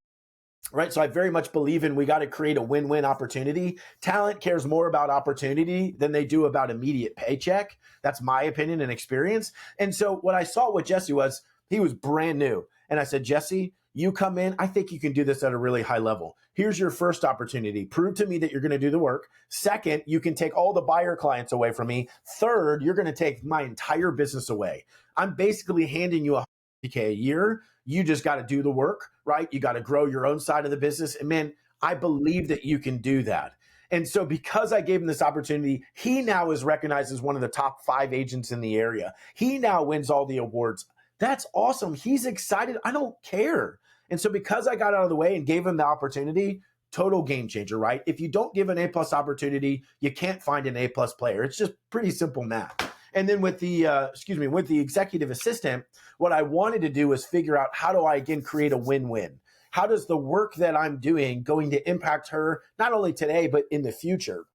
right? So I very much believe in we got to create a win-win opportunity. Talent cares more about opportunity than they do about immediate paycheck. That's my opinion and experience. And so what I saw with Jesse was he was brand new. And I said, Jesse, you come in. I think you can do this at a really high level. Here's your first opportunity. Prove to me that you're going to do the work. Second, you can take all the buyer clients away from me. Third, you're going to take my entire business away. I'm basically handing you $100K a year. You just got to do the work, right? You got to grow your own side of the business. And man, I believe that you can do that. And so because I gave him this opportunity, he now is recognized as one of the top 5 agents in the area. He now wins all the awards. That's awesome. He's excited. I don't care. And so because I got out of the way and gave him the opportunity, total game changer, right? If you don't give an A plus opportunity, you can't find an A plus player. It's just pretty simple math. And then with the with the executive assistant, what I wanted to do was figure out, how do I again create a win-win? How does the work that I'm doing going to impact her not only today but in the future?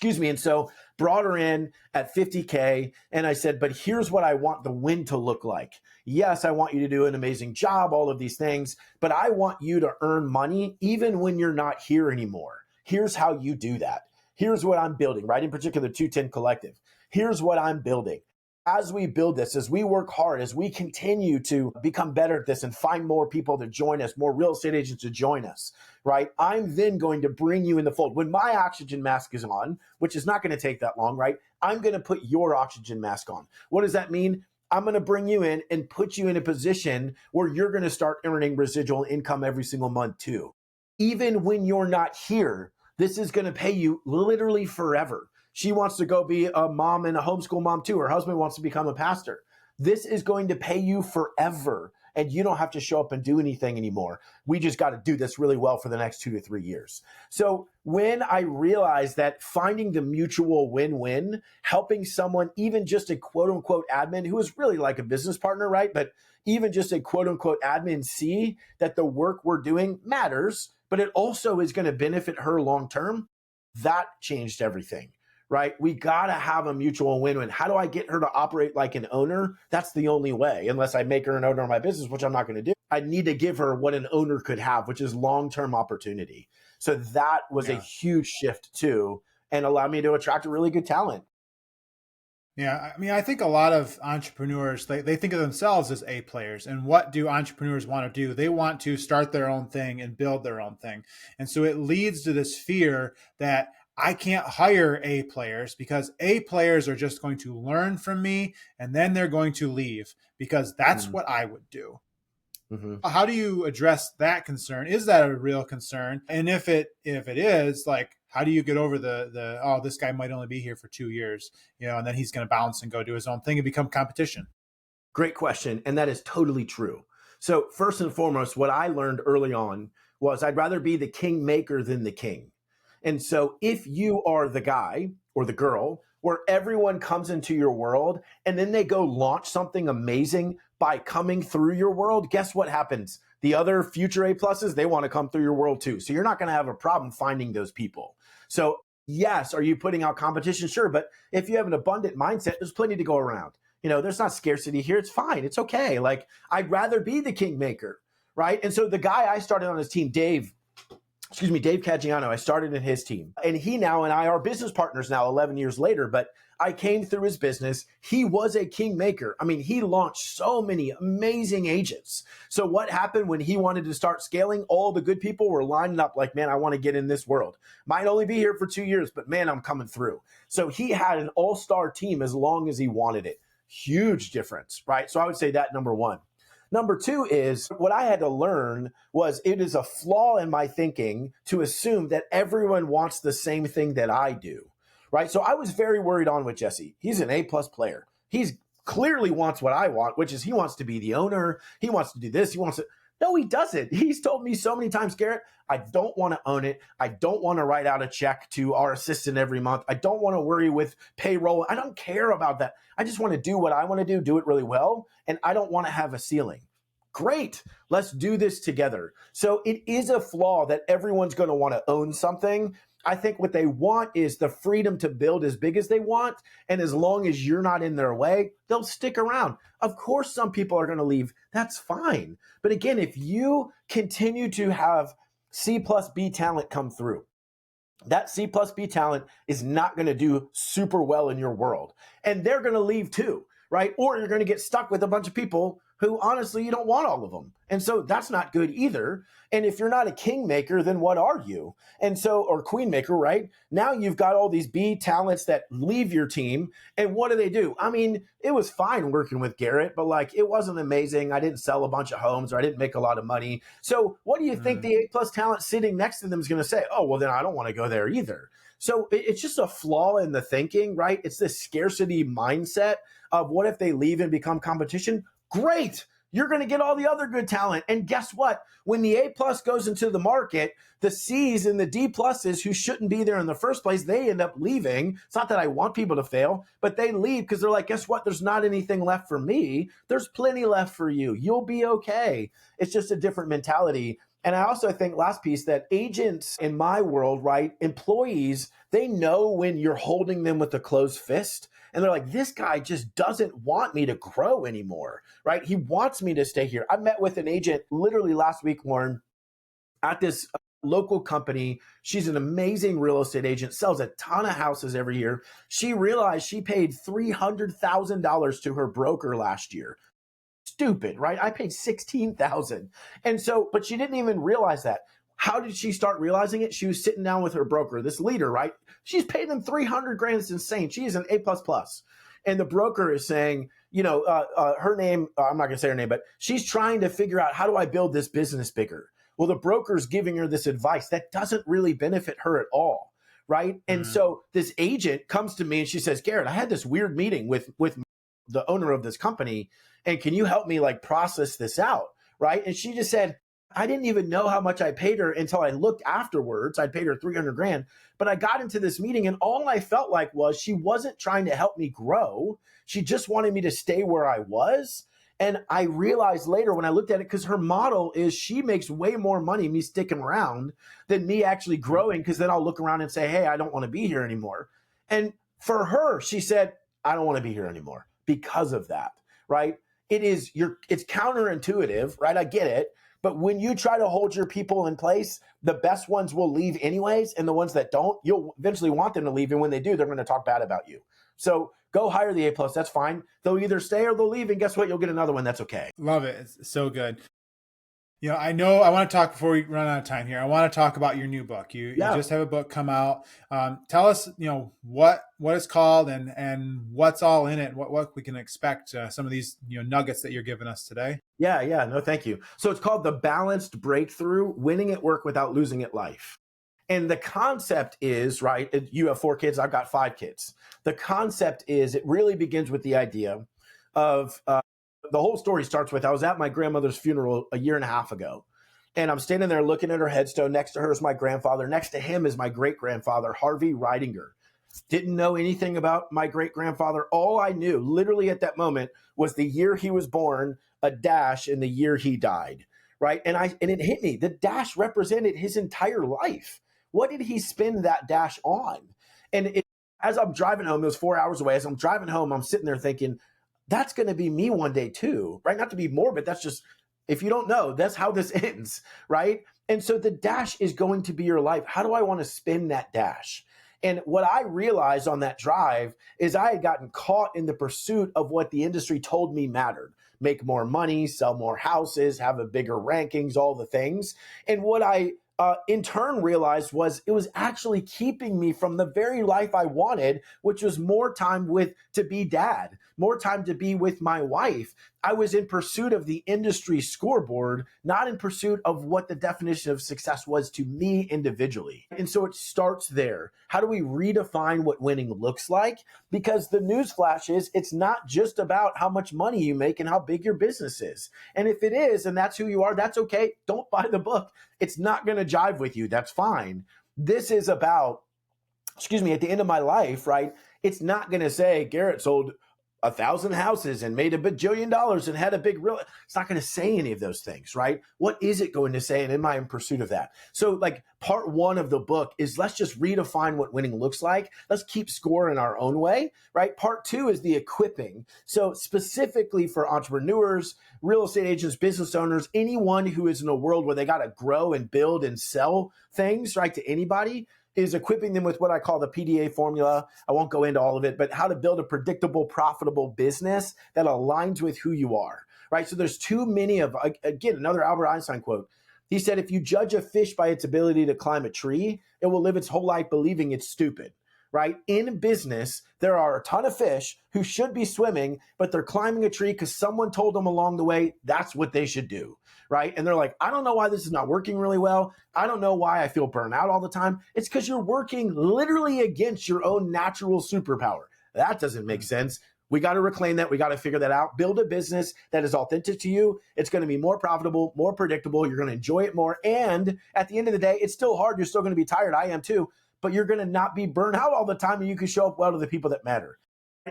And so brought her in at 50K, and I said, but here's what I want the win to look like. Yes, I want you to do an amazing job, all of these things, but I want you to earn money even when you're not here anymore. Here's how you do that. Here's what I'm building, right? In particular, 210 Collective. Here's what I'm building. As we build this, as we work hard, as we continue to become better at this and find more people to join us, more real estate agents to join us, right? I'm then going to bring you in the fold. When my oxygen mask is on, which is not going to take that long, right? I'm going to put your oxygen mask on. What does that mean? I'm going to bring you in and put you in a position where you're going to start earning residual income every single month too. Even when you're not here, this is going to pay you literally forever. She wants to go be a mom and a homeschool mom too. Her husband wants to become a pastor. This is going to pay you forever, and you don't have to show up and do anything anymore. We just got to do this really well for the next 2 to 3 years. So when I realized that finding the mutual win-win, helping someone, even just a quote unquote admin who is really like a business partner, right? But even just a quote unquote admin, see that the work we're doing matters, but it also is going to benefit her long-term, that changed everything. Right? We got to have a mutual win-win. How do I get her to operate like an owner? That's the only way, unless I make her an owner of my business, which I'm not going to do. I need to give her what an owner could have, which is long-term opportunity. So that was a huge shift too, and allowed me to attract a really good talent. Yeah, I mean, I think a lot of entrepreneurs, they think of themselves as A players. And what do entrepreneurs want to do? They want to start their own thing and build their own thing. And so it leads to this fear that I can't hire A players because A players are just going to learn from me and then they're going to leave because that's what I would do. Mm-hmm. How do you address that concern? Is that a real concern? And if it is, like, how do you get over the oh, this guy might only be here for 2 years, and then he's going to bounce and go do his own thing and become competition? Great question. And that is totally true. So first and foremost, what I learned early on was I'd rather be the king maker than the king. And so if you are the guy or the girl where everyone comes into your world and then they go launch something amazing by coming through your world, guess what happens? The other future A pluses, they want to come through your world too. So you're not going to have a problem finding those people. So yes, are you putting out competition? Sure. But if you have an abundant mindset, there's plenty to go around. There's not scarcity here. It's fine. It's okay. Like, I'd rather be the kingmaker, right? And so the guy I started on his team, Dave Caggiano, I started in his team. And he now and I are business partners now 11 years later, but I came through his business. He was a kingmaker. I mean, he launched so many amazing agents. So what happened when he wanted to start scaling? All the good people were lining up like, man, I want to get in this world. Might only be here for 2 years, but man, I'm coming through. So he had an all-star team as long as he wanted it. Huge difference, right? So I would say that number one. Number two is what I had to learn was it is a flaw in my thinking to assume that everyone wants the same thing that I do, right? So I was very worried on with Jesse. He's an A-plus player. He's clearly wants what I want, which is he wants to be the owner. He wants to do this. He wants to. No, he doesn't. He's told me so many times, Garrett, I don't want to own it. I don't want to write out a check to our assistant every month. I don't want to worry with payroll. I don't care about that. I just want to do what I want to do it really well, and I don't want to have a ceiling. Great. Let's do this together. So it is a flaw that everyone's going to want to own something. I think what they want is the freedom to build as big as they want. And as long as you're not in their way, they'll stick around. Of course, some people are going to leave. That's fine. But again, if you continue to have C plus B talent come through, that C plus B talent is not going to do super well in your world. And they're going to leave too, right? Or you're going to get stuck with a bunch of people who honestly, you don't want all of them. And so that's not good either. And if you're not a kingmaker, then what are you? And so, or queenmaker, right? Now you've got all these B talents that leave your team. And what do? I mean, it was fine working with Garrett, but like, it wasn't amazing. I didn't sell a bunch of homes or I didn't make a lot of money. So what do you think the A plus talent sitting next to them is going to say? Oh, well, then I don't want to go there either. So it's just a flaw in the thinking, right? It's this scarcity mindset of what if they leave and become competition? Great. you're going to get all the other good talent. And guess what? When the A plus goes into the market, the C's and the D pluses who shouldn't be there in the first place, they end up leaving. It's not that I want people to fail, but they leave because they're like, guess what? There's not anything left for me. There's plenty left for you. You'll be okay. It's just a different mentality. And I also think, last piece, that agents in my world, right, employees, they know when you're holding them with a closed fist. And they're like, this guy just doesn't want me to grow anymore, right? He wants me to stay here. I met with an agent literally last week, Loren, at this local company. She's an amazing real estate agent, sells a ton of houses every year. She realized she paid $300,000 to her broker last year. Stupid, right? I paid $16,000. And so, but she didn't even realize that. How did she start realizing it? She was sitting down with her broker, this leader, right? She's paid them 300 grand. It's insane. She is an A++. And the broker is saying, her name, I'm not going to say her name, but she's trying to figure out, how do I build this business bigger? Well, the broker's giving her this advice that doesn't really benefit her at all, right? And so this agent comes to me and she says, Garrett, I had this weird meeting with the owner of this company, and can you help me like process this out, right? And she just said, I didn't even know how much I paid her until I looked afterwards. I'd paid her 300 grand, but I got into this meeting and all I felt like was she wasn't trying to help me grow. She just wanted me to stay where I was. And I realized later when I looked at it, because her model is she makes way more money me sticking around than me actually growing, because then I'll look around and say, hey, I don't want to be here anymore. And for her, she said, I don't want to be here anymore because of that, right? It's counterintuitive, right? I get it. But when you try to hold your people in place, the best ones will leave anyways. And the ones that don't, you'll eventually want them to leave. And when they do, they're going to talk bad about you. So go hire the A+. That's fine. They'll either stay or they'll leave. And guess what? You'll get another one. That's okay. Love it. It's so good. I know I want to talk before we run out of time here. I want to talk about your new book. You just have a book come out. Tell us, what it's called and what's all in it. What we can expect. Some of these nuggets that you're giving us today. Yeah. No, thank you. So it's called The Balanced Breakthrough: Winning at Work Without Losing at Life. And the concept is, right, you have 4 kids. I've got 5 kids. The concept is it really begins with the idea of the whole story starts with, I was at my grandmother's funeral a year and a half ago, and I'm standing there looking at her headstone. Next to her is my grandfather. Next to him is my great-grandfather, Harvey Reidinger. Didn't know anything about my great-grandfather. All I knew, literally at that moment, was the year he was born, a dash, and the year he died, right? And it hit me. The dash represented his entire life. What did he spend that dash on? And as I'm driving home, it was 4 hours away. As I'm driving home, I'm sitting there thinking, that's going to be me one day too, right? Not to be morbid. That's just, if you don't know, that's how this ends, right? And so the dash is going to be your life. How do I want to spend that dash? And what I realized on that drive is I had gotten caught in the pursuit of what the industry told me mattered. Make more money, sell more houses, have a bigger rankings, all the things. And what I in turn realized was it was actually keeping me from the very life I wanted, which was more time to be dad, more time to be with my wife. I was in pursuit of the industry scoreboard, not in pursuit of what the definition of success was to me individually. And so it starts there. How do we redefine what winning looks like? Because the newsflash is it's not just about how much money you make and how big your business is. And if it is, and that's who you are, that's okay. Don't buy the book. It's not going to jive with you. That's fine. This is about, at the end of my life, right? It's not going to say Garrett sold 1,000 houses and made $1 bajillion and had a big real. It's not going to say any of those things, right? What is it going to say? And am I in pursuit of that? So like part 1 of the book is let's just redefine what winning looks like. Let's keep score in our own way, right? Part 2 is the equipping. So specifically for entrepreneurs, real estate agents, business owners, anyone who is in a world where they got to grow and build and sell things, right, to anybody, is equipping them with what I call the PDA formula. I won't go into all of it, but how to build a predictable, profitable business that aligns with who you are, right? So there's too many of, again, another Albert Einstein quote. He said, if you judge a fish by its ability to climb a tree, it will live its whole life believing it's stupid, right? In business, there are a ton of fish who should be swimming, but they're climbing a tree because someone told them along the way that's what they should do, right? And they're like, I don't know why this is not working really well. I don't know why I feel burnt out all the time. It's because you're working literally against your own natural superpower. That doesn't make sense. We got to reclaim that. We got to figure that out. Build a business that is authentic to you. It's going to be more profitable, more predictable. You're going to enjoy it more. And at the end of the day, it's still hard. You're still going to be tired. I am too. But you're going to not be burnt out all the time, and you can show up well to the people that matter.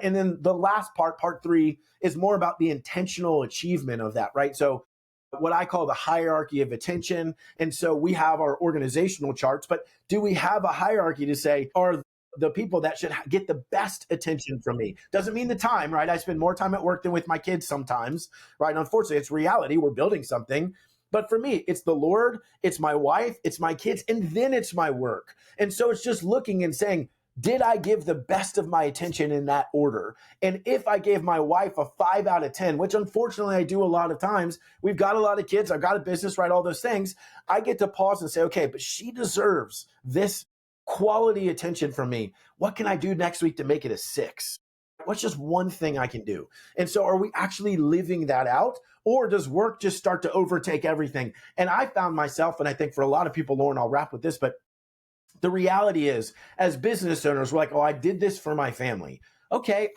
And then the last part 3, is more about the intentional achievement of that, right? So what I call the hierarchy of attention. And so we have our organizational charts, but do we have a hierarchy to say, are the people that should get the best attention from me? Doesn't mean the time, right? I spend more time at work than with my kids sometimes, right? Unfortunately, it's reality. We're building something. But for me, it's the Lord, it's my wife, it's my kids, and then it's my work. And so it's just looking and saying, did I give the best of my attention in that order? And if I gave my wife a 5 out of 10, which unfortunately I do a lot of times, we've got a lot of kids, I've got a business, right? All those things. I get to pause and say, okay, but she deserves this quality attention from me. What can I do next week to make it a 6? What's just one thing I can do? And so are we actually living that out? Or does work just start to overtake everything? And I found myself, and I think for a lot of people, Loren, I'll wrap with this, but the reality is, as business owners, we're like, oh, I did this for my family. Okay,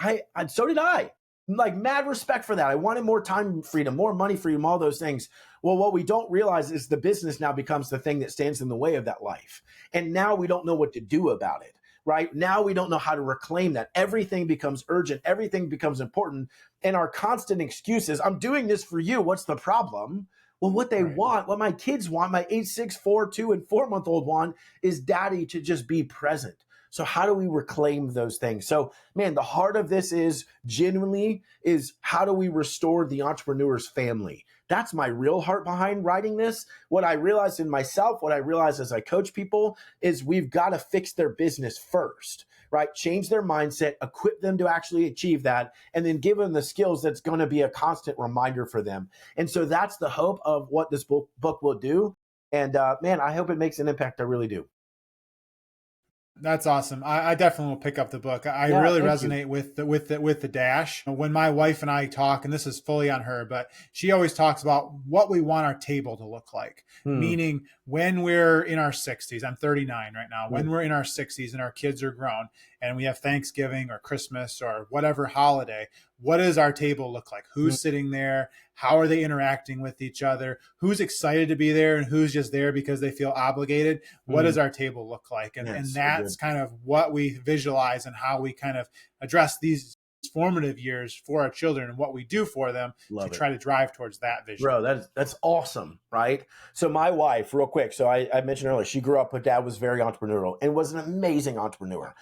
so did I. Like, mad respect for that. I wanted more time freedom, more money freedom, all those things. Well, what we don't realize is the business now becomes the thing that stands in the way of that life. And now we don't know what to do about it, right? Now we don't know how to reclaim that. Everything becomes urgent. Everything becomes important. And our constant excuse is, I'm doing this for you. What's the problem? Well, what they want, what my kids want, my 8, 6, 4, 2, and 4-month-old want is daddy to just be present. So how do we reclaim those things? So, man, the heart of this is genuinely is how do we restore the entrepreneur's family? That's my real heart behind writing this. What I realized in myself, what I realized as I coach people is we've got to fix their business first, right? Change their mindset, equip them to actually achieve that, and then give them the skills that's going to be a constant reminder for them. And so that's the hope of what this book will do. And man, I hope it makes an impact. I really do. That's awesome. I definitely will pick up the book. I really resonate with the dash. When my wife and I talk, and this is fully on her, but she always talks about what we want our table to look like. Meaning when we're in our 60s, I'm 39 right now, when we're in our 60s and our kids are grown and we have Thanksgiving or Christmas or whatever holiday, what does our table look like? Who's sitting there? How are they interacting with each other? Who's excited to be there and who's just there because they feel obligated? What does our table look like? And that's kind of what we visualize and how we kind of address these formative years for our children and what we do for them try to drive towards that vision. Bro, that's awesome, right? So my wife, real quick, so I mentioned earlier, she grew up, her dad was very entrepreneurial and was an amazing entrepreneur.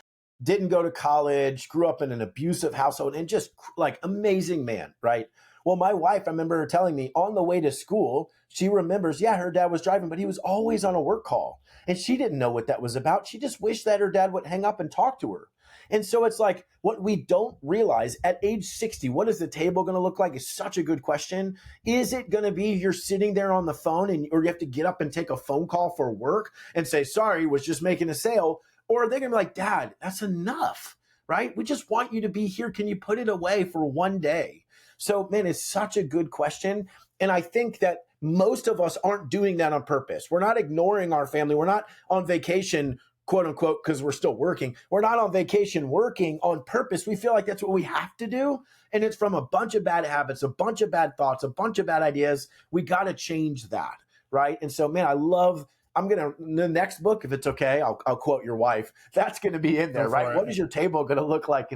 Didn't go to college, grew up in an abusive household, and just like amazing man, right? Well, my wife, I remember her telling me on the way to school, she remembers, her dad was driving, but he was always on a work call. And she didn't know what that was about. She just wished that her dad would hang up and talk to her. And so it's like what we don't realize at age 60, what is the table going to look like is such a good question. Is it going to be you're sitting there on the phone or you have to get up and take a phone call for work and say, sorry, was just making a sale? Or are they going to be like, Dad, that's enough, right? We just want you to be here. Can you put it away for one day? So, man, it's such a good question. And I think that most of us aren't doing that on purpose. We're not ignoring our family. We're not on vacation, quote unquote, because we're still working. We're not on vacation working on purpose. We feel like that's what we have to do. And it's from a bunch of bad habits, a bunch of bad thoughts, a bunch of bad ideas. We got to change that, right? And so, man, the next book, if it's okay, I'll quote your wife. That's going to be in there, right? What is your table going to look like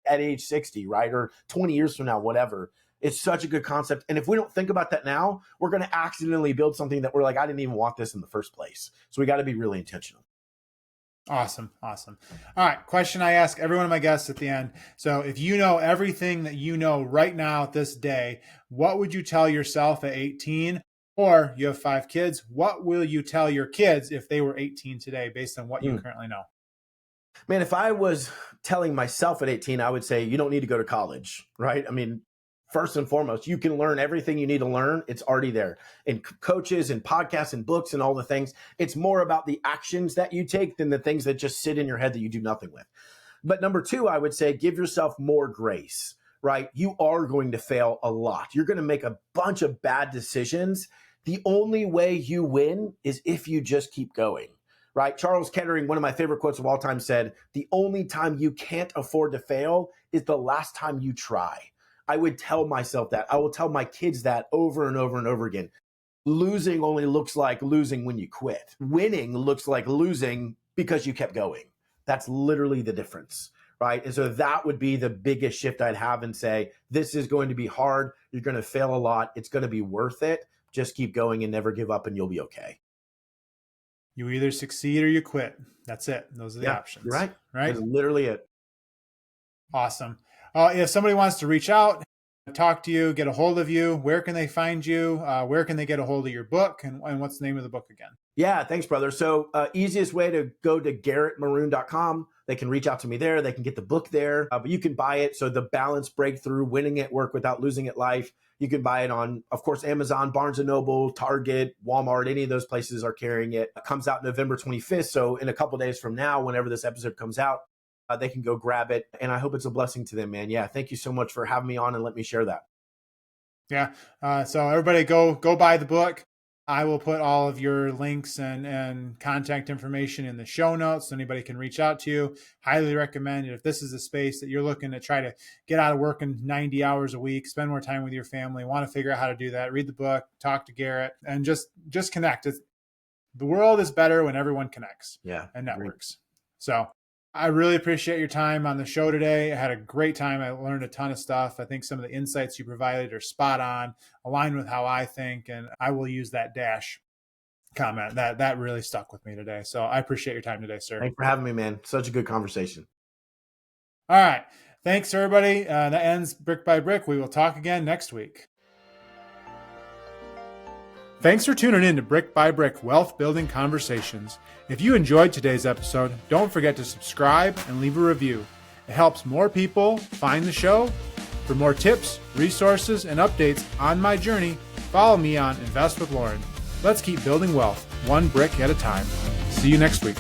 at age 60, right? Or 20 years from now, whatever. It's such a good concept. And if we don't think about that now, we're going to accidentally build something that we're like, I didn't even want this in the first place. So we got to be really intentional. Awesome. All right. Question I ask every one of my guests at the end. So if you know everything that you know right now at this day, what would you tell yourself at 18? Or you have 5 kids. What will you tell your kids if they were 18 today based on what you currently know? Man, if I was telling myself at 18, I would say, you don't need to go to college, right? I mean, first and foremost, you can learn everything you need to learn. It's already there in coaches and podcasts and books and all the things. It's more about the actions that you take than the things that just sit in your head that you do nothing with. But number 2, I would say, give yourself more grace, right? You are going to fail a lot. You're going to make a bunch of bad decisions. The only way you win is if you just keep going, right? Charles Kettering, one of my favorite quotes of all time, said, the only time you can't afford to fail is the last time you try. I would tell myself that. I will tell my kids that over and over and over again. Losing only looks like losing when you quit. Winning looks like losing because you kept going. That's literally the difference, right? And so that would be the biggest shift I'd have and say, this is going to be hard. You're going to fail a lot. It's going to be worth it. Just keep going and never give up and you'll be okay. You either succeed or you quit. That's it. Those are the options. Right. Right. That's literally it. Awesome. If somebody wants to reach out, talk to you, get a hold of you, where can they find you? Where can they get a hold of your book? And what's the name of the book again? Yeah, thanks, brother. So easiest way to go to GarrettMaroon.com. They can reach out to me there. They can get the book there, but you can buy it. So The Balanced Breakthrough, Winning at Work Without Losing at Life. You can buy it on, of course, Amazon, Barnes & Noble, Target, Walmart. Any of those places are carrying it. It comes out November 25th. So in a couple of days from now, whenever this episode comes out, they can go grab it. And I hope it's a blessing to them, man. Yeah, thank you so much for having me on and let me share that. Yeah. So everybody go buy the book. I will put all of your links and contact information in the show notes so anybody can reach out to you. Highly recommend it. If this is a space that you're looking to try to get out of working 90 hours a week, spend more time with your family, want to figure out how to do that, read the book, talk to Garrett, and just connect. The world is better when everyone connects and networks. So I really appreciate your time on the show today. I had a great time. I learned a ton of stuff. I think some of the insights you provided are spot on, aligned with how I think, and I will use that dash comment. That really stuck with me today. So I appreciate your time today, sir. Thanks for having me, man. Such a good conversation. All right. Thanks, everybody. That ends Brick by Brick. We will talk again next week. Thanks for tuning in to Brick by Brick Wealth Building Conversations. If you enjoyed today's episode, don't forget to subscribe and leave a review. It helps more people find the show. For more tips, resources, and updates on my journey, follow me on Invest with Loren. Let's keep building wealth, one brick at a time. See you next week.